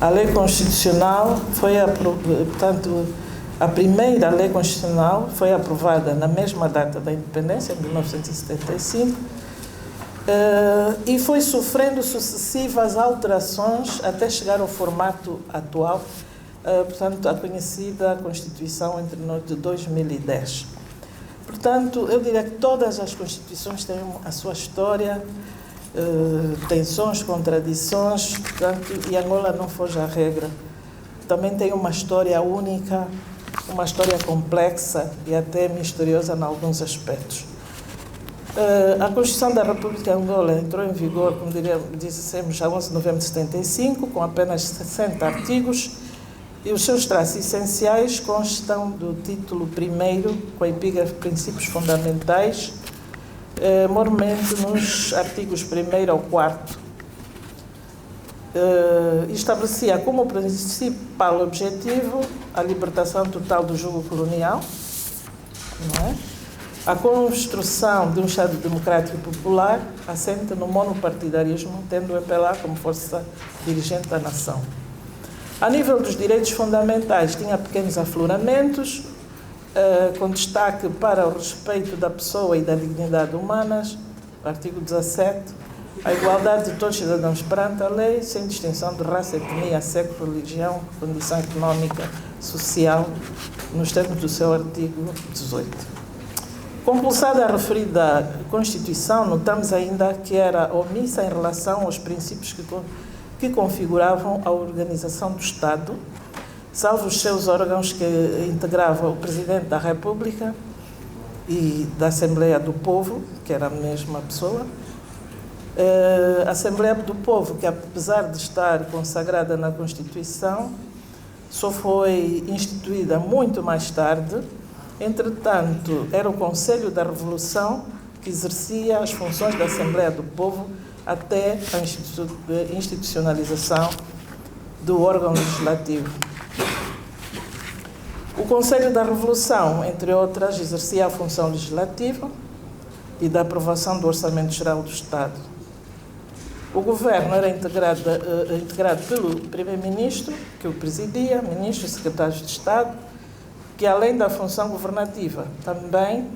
A lei constitucional foi, portanto, a primeira lei constitucional foi aprovada na mesma data da independência, em 1975, e foi sofrendo sucessivas alterações até chegar ao formato atual, portanto, a conhecida Constituição entre nós de 2010. Portanto, eu diria que todas as Constituições têm a sua história, tensões, contradições, portanto, e Angola não foge à regra. Também tem uma história única, uma história complexa e até misteriosa em alguns aspectos. A Constituição da República de Angola entrou em vigor, como dissemos, a 11 de novembro de 75, com apenas 60 artigos, e os seus traços essenciais constam do título 1º, com a epígrafe Princípios Fundamentais, mormente nos artigos 1º ao 4º. Estabelecia como principal objetivo a libertação total do jugo colonial, não é? A construção de um Estado democrático e popular assente no monopartidarismo, tendo o MPLA como força dirigente da nação. A nível dos direitos fundamentais, tinha pequenos afloramentos, com destaque para o respeito da pessoa e da dignidade humanas, artigo 17, a igualdade de todos os cidadãos perante a lei, sem distinção de raça, etnia, sexo, religião, condição económica, social, nos termos do seu artigo 18. Compulsada a referida Constituição, notamos ainda que era omissa em relação aos princípios que configuravam a organização do Estado, salvo os seus órgãos que integravam o Presidente da República e da Assembleia do Povo, que era a mesma pessoa. A Assembleia do Povo, que apesar de estar consagrada na Constituição, só foi instituída muito mais tarde. Entretanto, era o Conselho da Revolução que exercia as funções da Assembleia do Povo até a institucionalização do órgão legislativo. O Conselho da Revolução, entre outras, exercia a função legislativa e da aprovação do Orçamento Geral do Estado. O governo era integrado pelo Primeiro-Ministro, que o presidia, ministros e secretários de Estado, que além da função governativa, também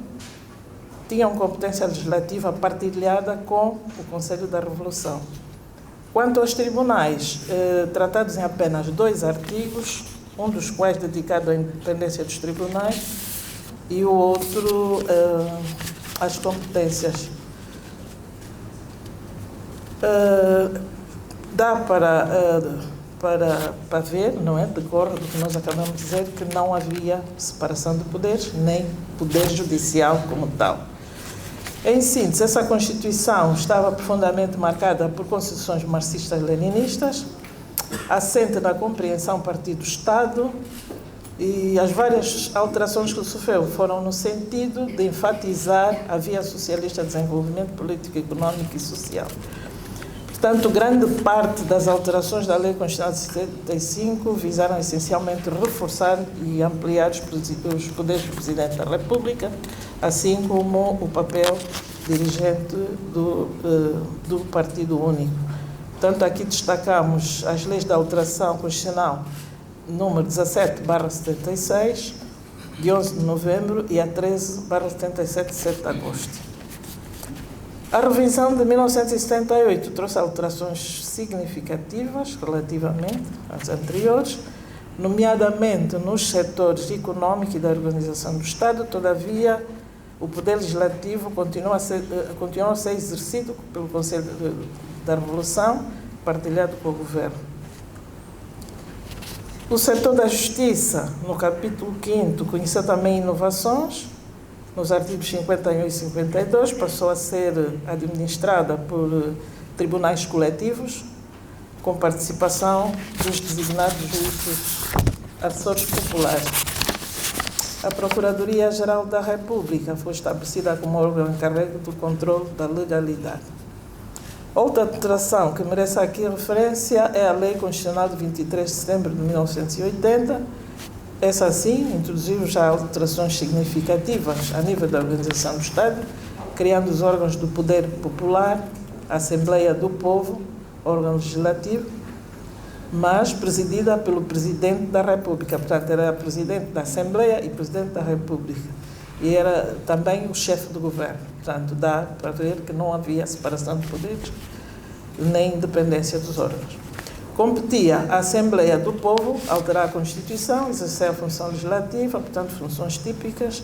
tinham competência legislativa partilhada com o Conselho da Revolução. Quanto aos tribunais, tratados em apenas 2 artigos, um dos quais dedicado à independência dos tribunais e o outro às competências. Dá para ver, não é? Decorre do que nós acabamos de dizer, que não havia separação de poderes, nem poder judicial como tal. Em síntese, essa Constituição estava profundamente marcada por concepções marxistas-leninistas, assente na compreensão partido-Estado, e as várias alterações que sofreu foram no sentido de enfatizar a via socialista de desenvolvimento político, econômico e social. Portanto, grande parte das alterações da Lei Constitucional de 75 visaram essencialmente reforçar e ampliar os poderes do Presidente da República, assim como o papel dirigente do Partido Único. Portanto, aqui destacamos as leis da alteração constitucional número 17/76, de 11 de novembro, e a 13/77, de 7 de agosto. A revisão de 1978 trouxe alterações significativas relativamente às anteriores, nomeadamente nos setores econômico e da organização do Estado. Todavia, o poder legislativo continuou a ser exercido pelo Conselho da Revolução, partilhado com o Governo. O setor da Justiça, no capítulo 5º, conheceu também inovações. Nos artigos 51 e 52, passou a ser administrada por tribunais coletivos, com participação dos designados juízes assessores populares. A Procuradoria-Geral da República foi estabelecida como órgão encarregue do controle da legalidade. Outra alteração que merece aqui referência é a Lei Constitucional de 23 de setembro de 1980. Essa, sim, introduziu já alterações significativas a nível da organização do Estado, criando os órgãos do Poder Popular, a Assembleia do Povo, órgão legislativo, mas presidida pelo Presidente da República. Portanto, era Presidente da Assembleia e Presidente da República. E era também o chefe do governo. Portanto, dá para ver que não havia separação de poderes nem independência dos órgãos. Competia à Assembleia do Povo alterar a Constituição, exercer a função legislativa, portanto, funções típicas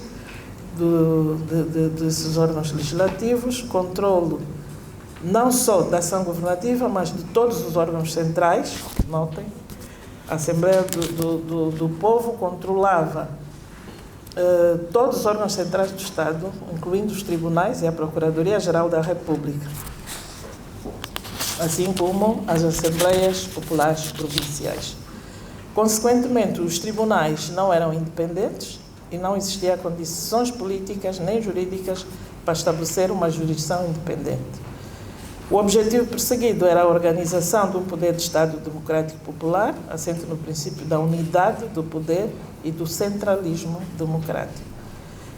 desses órgãos legislativos, controlo não só da ação governativa, mas de todos os órgãos centrais. Notem, a Assembleia do Povo controlava todos os órgãos centrais do Estado, incluindo os tribunais e a Procuradoria-Geral da República, assim como as Assembleias Populares Provinciais. Consequentemente, os tribunais não eram independentes e não existiam condições políticas nem jurídicas para estabelecer uma jurisdição independente. O objetivo perseguido era a organização de um poder de Estado democrático popular, assente no princípio da unidade do poder e do centralismo democrático.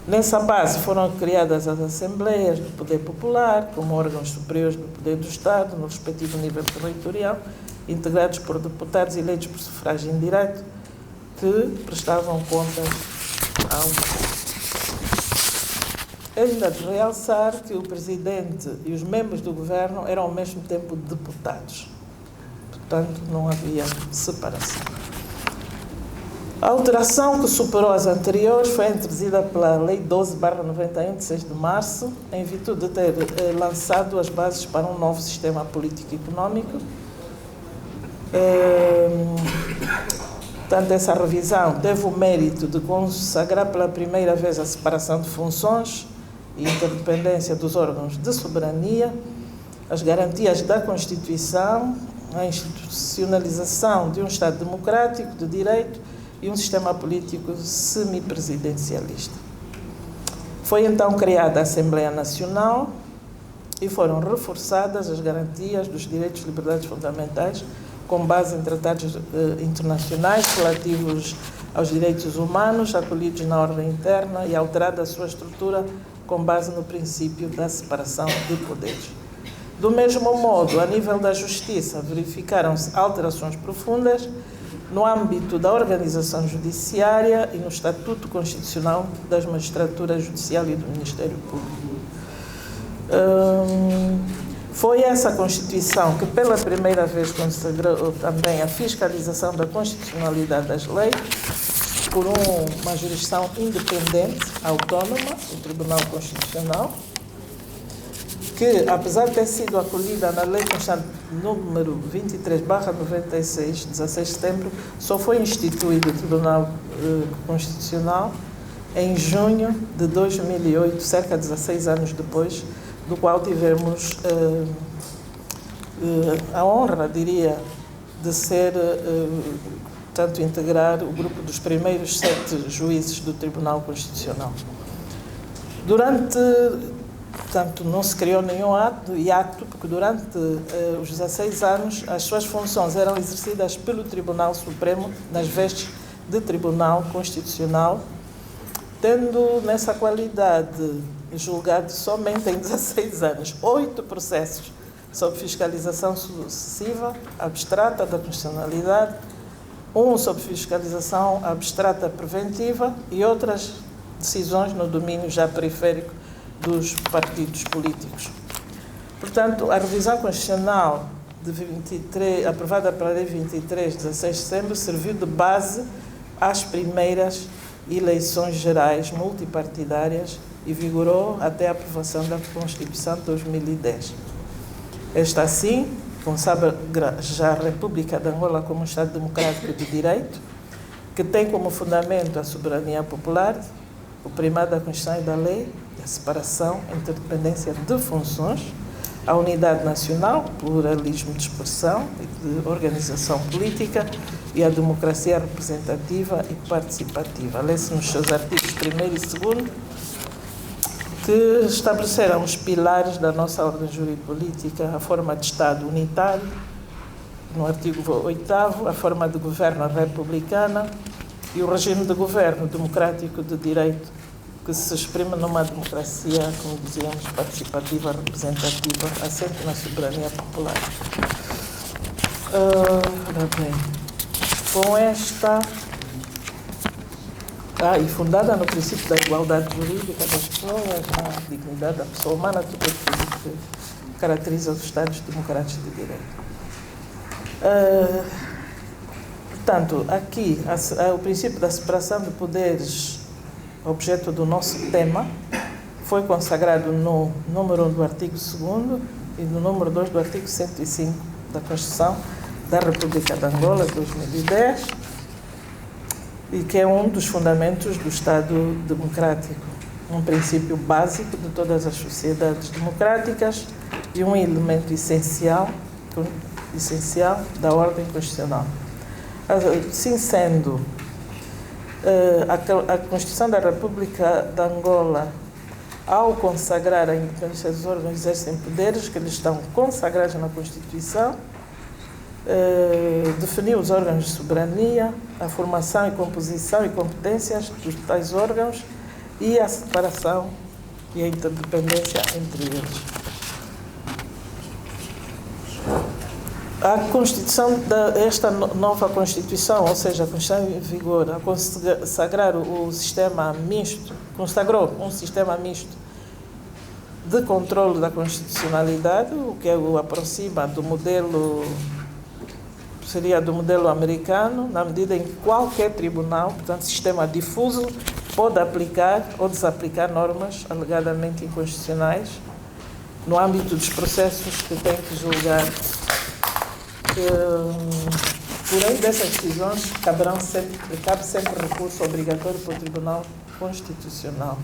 Nessa base foram criadas as Assembleias do Poder Popular, como órgãos superiores do poder do Estado, no respectivo nível territorial, integrados por deputados eleitos por sufrágio indireto, que prestavam contas ao... Ainda de realçar que o Presidente e os membros do Governo eram ao mesmo tempo deputados. Portanto, não havia separação. A alteração que superou as anteriores foi introduzida pela Lei 12/91, de 6 de março, em virtude de ter lançado as bases para um novo sistema político e econômico. Portanto, essa revisão teve o mérito de consagrar pela primeira vez a separação de funções e interdependência dos órgãos de soberania, as garantias da Constituição, a institucionalização de um Estado democrático, de direito e um sistema político semipresidencialista. Foi então criada a Assembleia Nacional e foram reforçadas as garantias dos direitos e liberdades fundamentais com base em tratados internacionais relativos aos direitos humanos acolhidos na ordem interna e alterada a sua estrutura com base no princípio da separação de poderes. Do mesmo modo, a nível da Justiça, verificaram-se alterações profundas no âmbito da organização judiciária e no Estatuto Constitucional das Magistraturas Judicial e do Ministério Público. Foi essa Constituição que pela primeira vez consagrou também a fiscalização da constitucionalidade das leis por uma jurisdição independente, autónoma, o Tribunal Constitucional, que, apesar de ter sido acolhida na Lei Constitucional número 23/96, 16 de setembro, só foi instituído o Tribunal Constitucional em junho de 2008, cerca de 16 anos depois, do qual tivemos a honra, diria, de ser, tanto integrar o grupo dos primeiros 7 juízes do Tribunal Constitucional. Portanto, não se criou nenhum hiato, porque durante os 16 anos as suas funções eram exercidas pelo Tribunal Supremo nas vestes de Tribunal Constitucional, tendo nessa qualidade julgado somente em 16 anos 8 processos sob fiscalização sucessiva abstrata da constitucionalidade, um sob fiscalização abstrata preventiva e outras decisões no domínio já periférico dos partidos políticos. Portanto, a revisão constitucional aprovada pela Lei 23, 16 de setembro, serviu de base às primeiras eleições gerais multipartidárias e vigorou até a aprovação da Constituição de 2010. Esta, assim, consagra já a República de Angola como um Estado democrático de direito, que tem como fundamento a soberania popular, o primado da Constituição e da lei, a separação, a interdependência de funções, a unidade nacional, pluralismo de expressão e de organização política e a democracia representativa e participativa. Lê-se nos seus artigos 1º e 2º, que estabeleceram os pilares da nossa ordem jurídico-política, a forma de Estado unitário, no artigo 8º, a forma de governo republicana e o regime de governo democrático de direito, que se exprime numa democracia, como dizíamos, participativa, representativa, assente na soberania popular. Ora bem, com esta... e fundada no princípio da igualdade jurídica das pessoas, na dignidade da pessoa humana, tudo aquilo que caracteriza os Estados democráticos de direito. Portanto, aqui, o princípio da separação de poderes, objeto do nosso tema, foi consagrado no número 1 do artigo 2º e no número 2 do artigo 105 da Constituição da República de Angola, de 2010, e que é um dos fundamentos do Estado democrático, um princípio básico de todas as sociedades democráticas e um elemento essencial da ordem constitucional. Assim sendo, a Constituição da República de Angola, ao consagrar a independência dos órgãos, exercem poderes que eles estão consagrados na Constituição, definiu os órgãos de soberania, a formação e composição e competências dos tais órgãos e a separação e a interdependência entre eles. A Constituição, esta nova Constituição, ou seja, a Constituição em vigor, a consagrar o sistema misto, consagrou um sistema misto de controle da constitucionalidade, o que o aproxima do modelo, seria do modelo americano, na medida em que qualquer tribunal, portanto, sistema difuso, pode aplicar ou desaplicar normas alegadamente inconstitucionais no âmbito dos processos que tem que julgar. Porém, dessas decisões cabe sempre recurso obrigatório para o Tribunal Constitucional.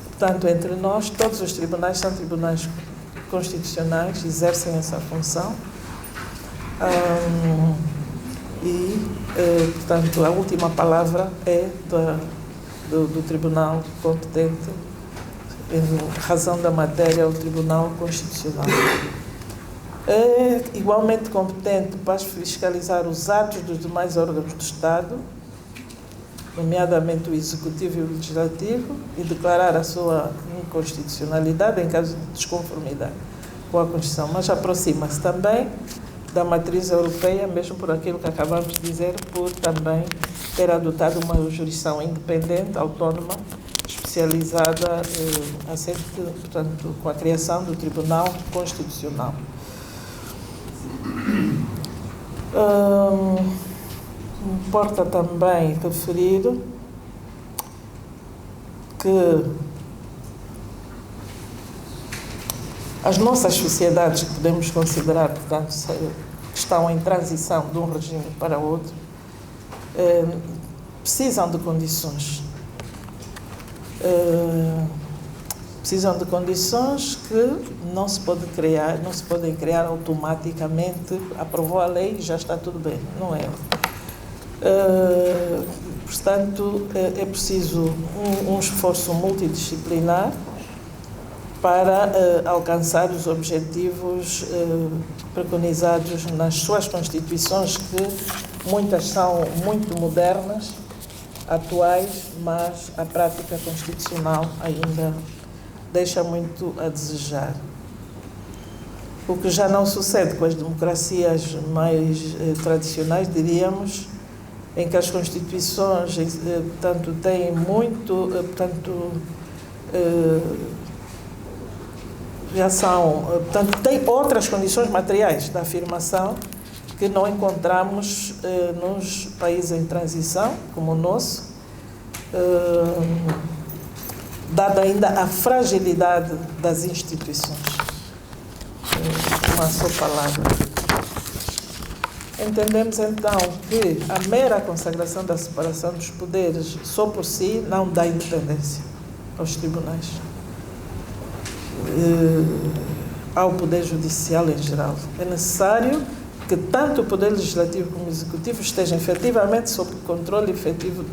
Portanto, entre nós, todos os tribunais são tribunais constitucionais, exercem essa função. Portanto, a última palavra é do tribunal competente, em razão da matéria, o Tribunal Constitucional. É igualmente competente para fiscalizar os atos dos demais órgãos do Estado, nomeadamente o Executivo e o Legislativo, e declarar a sua inconstitucionalidade em caso de desconformidade com a Constituição. Mas aproxima-se também da matriz europeia, mesmo por aquilo que acabamos de dizer, por também ter adotado uma jurisdição independente, autónoma, especializada, portanto, com a criação do Tribunal Constitucional. Importa também referir que as nossas sociedades, que podemos considerar, portanto, que estão em transição de um regime para outro, precisam de condições. Precisam de condições que não se podem criar automaticamente. Aprovou a lei e já está tudo bem. Não é. Portanto, é preciso um esforço multidisciplinar para alcançar os objetivos preconizados nas suas constituições, que muitas são muito modernas, atuais, mas a prática constitucional ainda deixa muito a desejar. O que já não sucede com as democracias mais tradicionais, diríamos, em que as constituições, portanto, têm muito, já são, portanto, têm outras condições materiais da afirmação que não encontramos nos países em transição, como o nosso, dada ainda a fragilidade das instituições. Uma só palavra. Entendemos, então, que a mera consagração da separação dos poderes, só por si, não dá independência aos tribunais, ao Poder Judicial em geral. É necessário que tanto o Poder Legislativo como o Executivo estejam efetivamente sob controle efetivo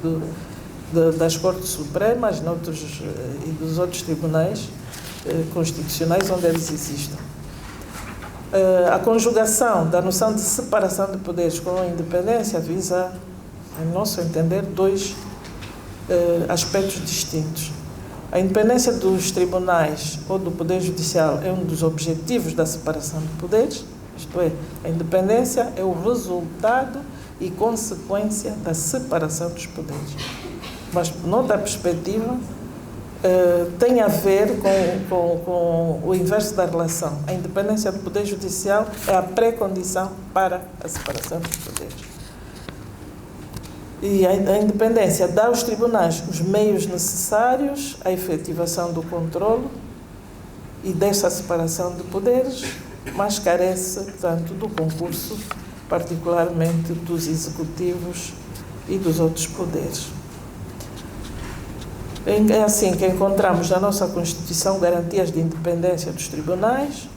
das Cortes Supremas e dos outros tribunais constitucionais onde eles existam. A conjugação da noção de separação de poderes com a independência visa, em nosso entender, dois aspectos distintos. A independência dos tribunais ou do Poder Judicial é um dos objetivos da separação de poderes, Isto é, a independência é o resultado e consequência da separação dos poderes. Mas, noutra perspectiva, tem a ver com o inverso da relação. A independência do Poder Judicial é a pré-condição para a separação dos poderes. E a independência dá aos tribunais os meios necessários à efetivação do controle e desta separação de poderes, mas carece, portanto, do concurso, particularmente dos executivos e dos outros poderes. É assim que encontramos na nossa Constituição garantias de independência dos tribunais,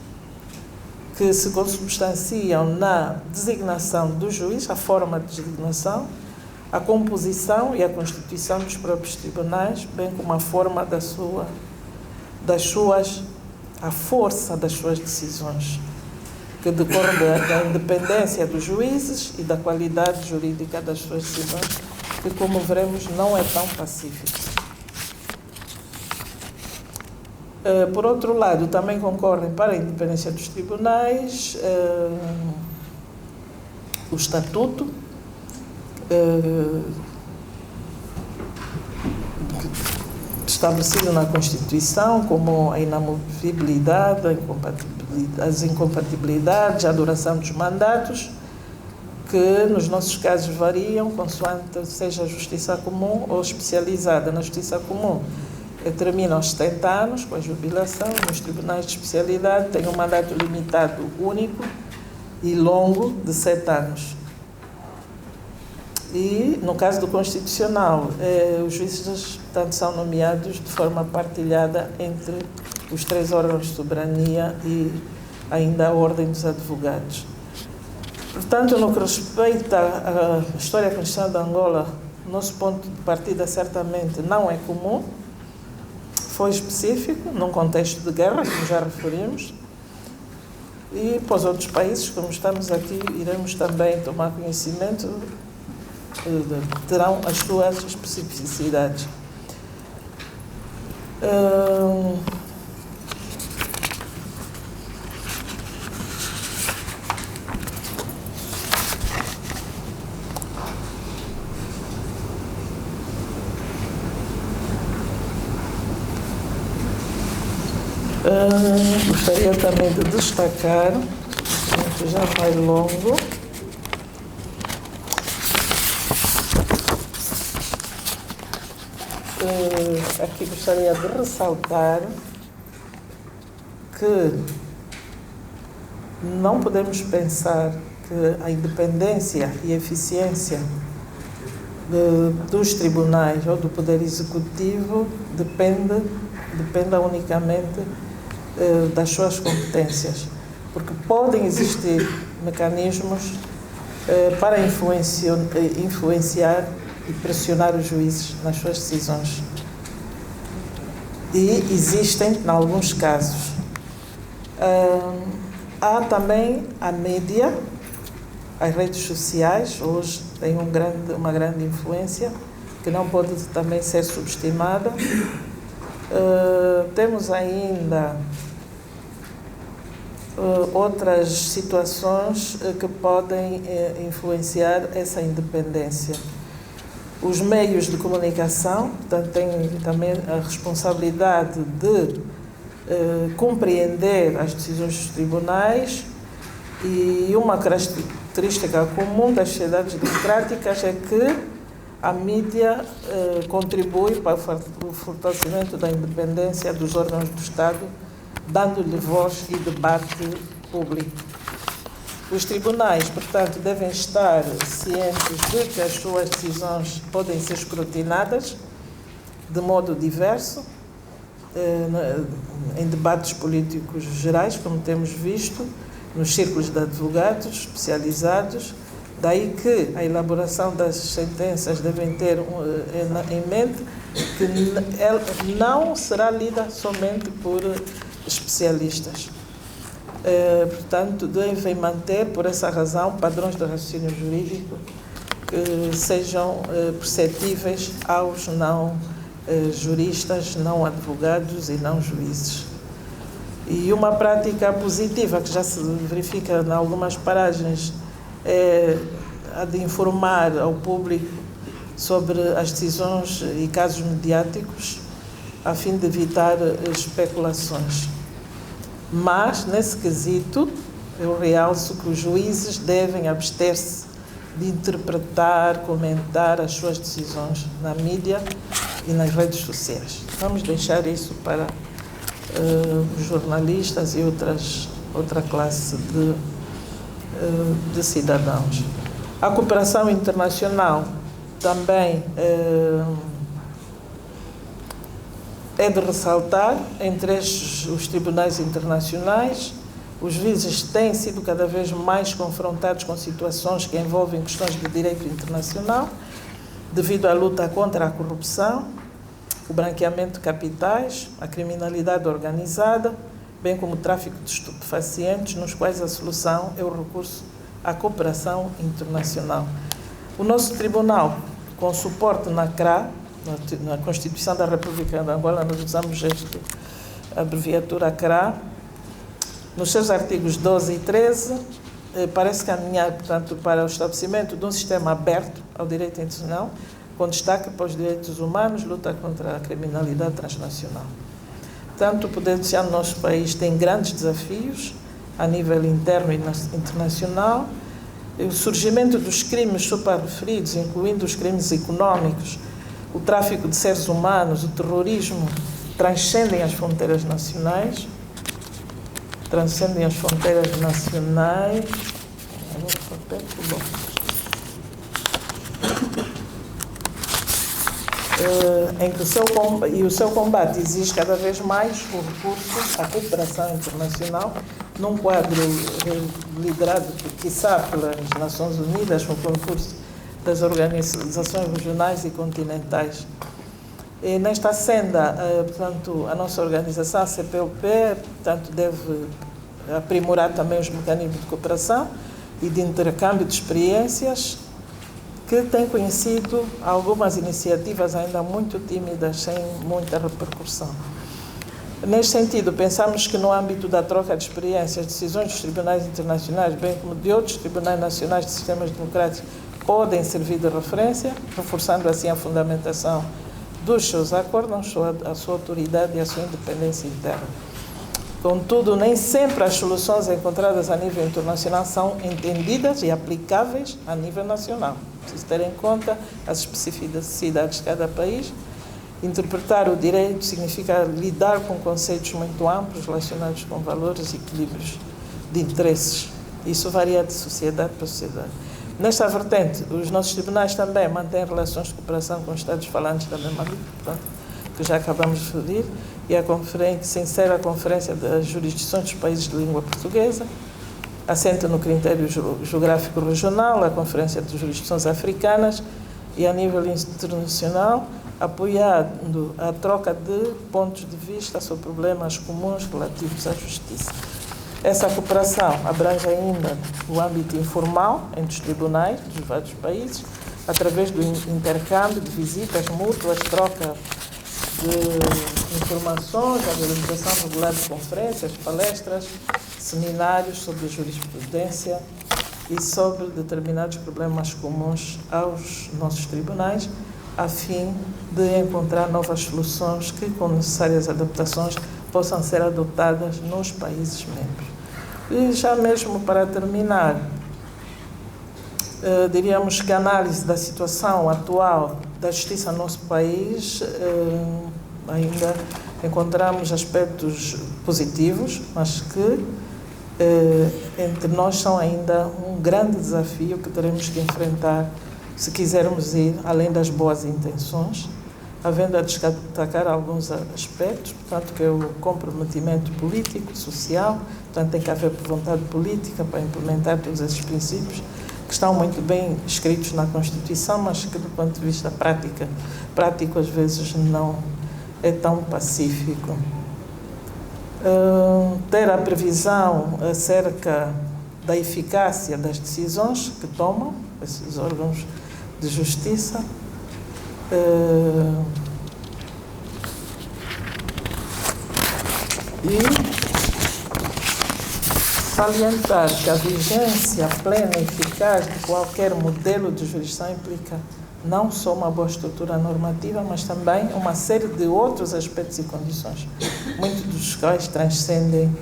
que se consubstanciam na designação do juiz, a forma de designação, a composição e a constituição dos próprios tribunais, bem como a forma a força das suas decisões, que decorre da independência dos juízes e da qualidade jurídica das suas decisões, que, como veremos, não é tão pacífica. Por outro lado, também concorrem para a independência dos tribunais o Estatuto, estabelecido na Constituição, como a inamovibilidade, as incompatibilidades, a duração dos mandatos, que nos nossos casos variam consoante seja a justiça comum ou especializada. Na justiça comum termina aos 70 anos, com a jubilação. Nos tribunais de especialidade tem um mandato limitado único e longo de 7 anos. E, no caso do Constitucional, os juízes, portanto, são nomeados de forma partilhada entre os 3 órgãos de soberania e ainda a Ordem dos Advogados. Portanto, no que respeita à história constitucional de Angola, nosso ponto de partida certamente não é comum, foi específico, num contexto de guerra, como já referimos, e para os outros países, como estamos aqui, iremos também tomar conhecimento, terão as suas especificidades. Gostaria também de destacar, que já vai longo, aqui gostaria de ressaltar que não podemos pensar que a independência e eficiência dos tribunais ou do Poder Executivo dependa unicamente das suas competências, porque podem existir mecanismos para influenciar e pressionar os juízes nas suas decisões. E existem, em alguns casos. Há também a mídia, as redes sociais, hoje têm uma grande influência, que não pode também ser subestimada. Temos ainda outras situações que podem influenciar essa independência. Os meios de comunicação, portanto, têm também a responsabilidade de compreender as decisões dos tribunais, e uma característica comum das sociedades democráticas é que a mídia contribui para o fortalecimento da independência dos órgãos do Estado, dando-lhe voz e debate público. Os tribunais, portanto, devem estar cientes de que as suas decisões podem ser escrutinadas de modo diverso, em debates políticos gerais, como temos visto, nos círculos de advogados especializados. Daí que a elaboração das sentenças devem ter em mente que ela não será lida somente por especialistas. Portanto, devem manter, por essa razão, padrões de raciocínio jurídico que sejam perceptíveis aos não juristas, não advogados e não juízes. E uma prática positiva que já se verifica em algumas paragens é a de informar ao público sobre as decisões e casos mediáticos, a fim de evitar especulações. Mas, nesse quesito, eu realço que os juízes devem abster-se de interpretar, comentar as suas decisões na mídia e nas redes sociais. Vamos deixar isso para os jornalistas e outra classe de cidadãos. A cooperação internacional também é de ressaltar. Entre os tribunais internacionais, os juízes têm sido cada vez mais confrontados com situações que envolvem questões de direito internacional, devido à luta contra a corrupção, o branqueamento de capitais, a criminalidade organizada, bem como o tráfico de estupefacientes, nos quais a solução é o recurso à cooperação internacional. O nosso tribunal, com suporte na CRA, na Constituição da República de Angola, nós usamos a abreviatura CRA, nos seus artigos 12 e 13, parece caminhar, portanto, para o estabelecimento de um sistema aberto ao direito internacional, com destaque para os direitos humanos, luta contra a criminalidade transnacional. Portanto, o Poder Judiciário no nosso país tem grandes desafios a nível interno e internacional. O surgimento dos crimes suprarreferidos, incluindo os crimes econômicos, o tráfico de seres humanos, o terrorismo, transcendem as fronteiras nacionais. O seu combate exige cada vez mais o recurso à cooperação internacional, num quadro liderado, quiçá, pelas Nações Unidas, com o concurso das organizações regionais e continentais. E nesta senda, portanto, a nossa organização, a CPLP, portanto, deve aprimorar também os mecanismos de cooperação e de intercâmbio de experiências, que tem conhecido algumas iniciativas ainda muito tímidas, sem muita repercussão. Neste sentido, pensamos que no âmbito da troca de experiências, decisões dos tribunais internacionais, bem como de outros tribunais nacionais de sistemas democráticos, podem servir de referência, reforçando assim a fundamentação dos seus acordos, a sua autoridade e a sua independência interna. Contudo, nem sempre as soluções encontradas a nível internacional são entendidas e aplicáveis a nível nacional. Preciso ter em conta as especificidades de cada país. Interpretar o direito significa lidar com conceitos muito amplos relacionados com valores e equilíbrios de interesses. Isso varia de sociedade para sociedade. Nesta vertente, os nossos tribunais também mantêm relações de cooperação com Estados falantes da mesma língua, portanto, que já acabamos de referir, e a sincera Conferência das Jurisdições dos Países de Língua Portuguesa, assenta no critério geográfico regional, a Conferência de Jurisdições Africanas, e a nível internacional, apoiando a troca de pontos de vista sobre problemas comuns relativos à justiça. Essa cooperação abrange ainda o âmbito informal entre os tribunais dos vários países, através do intercâmbio de visitas mútuas, troca de informações, a realização regular de conferências, palestras, seminários sobre jurisprudência e sobre determinados problemas comuns aos nossos tribunais, a fim de encontrar novas soluções que, com necessárias adaptações, possam ser adotadas nos países membros. E já mesmo para terminar, diríamos que a análise da situação atual da justiça no nosso país, ainda encontramos aspectos positivos, mas que entre nós são ainda um grande desafio que teremos que enfrentar se quisermos ir além das boas intenções, havendo a destacar alguns aspectos, portanto, que é o comprometimento político, social, portanto, tem que haver vontade política para implementar todos esses princípios, que estão muito bem escritos na Constituição, mas que, do ponto de vista prático, às vezes não é tão pacífico. Ter a previsão acerca da eficácia das decisões que tomam esses órgãos de justiça, e salientar que a vigência plena e eficaz de qualquer modelo de jurisdição implica não só uma boa estrutura normativa, mas também uma série de outros aspectos e condições, muitos dos quais transcendem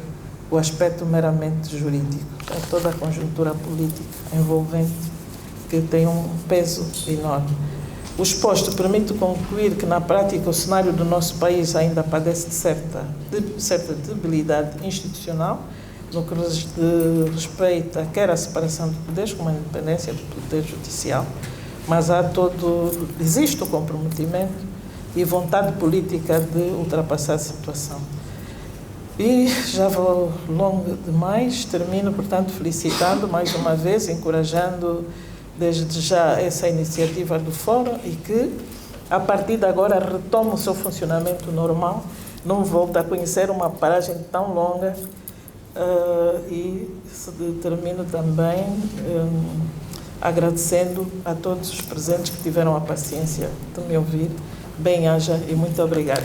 o aspecto meramente jurídico. É toda a conjuntura política envolvente que tem um peso enorme. O exposto permite concluir que, na prática, o cenário do nosso país ainda padece de certa debilidade institucional, no que respeita quer à separação de poderes, como a independência do poder judicial, mas existe o comprometimento e vontade política de ultrapassar a situação. E já vou longo demais, termino, portanto, felicitando mais uma vez, encorajando desde já essa iniciativa do Fórum e que, a partir de agora, retome o seu funcionamento normal, não volta a conhecer uma paragem tão longa e termino também agradecendo a todos os presentes que tiveram a paciência de me ouvir. Bem-aja e muito obrigada.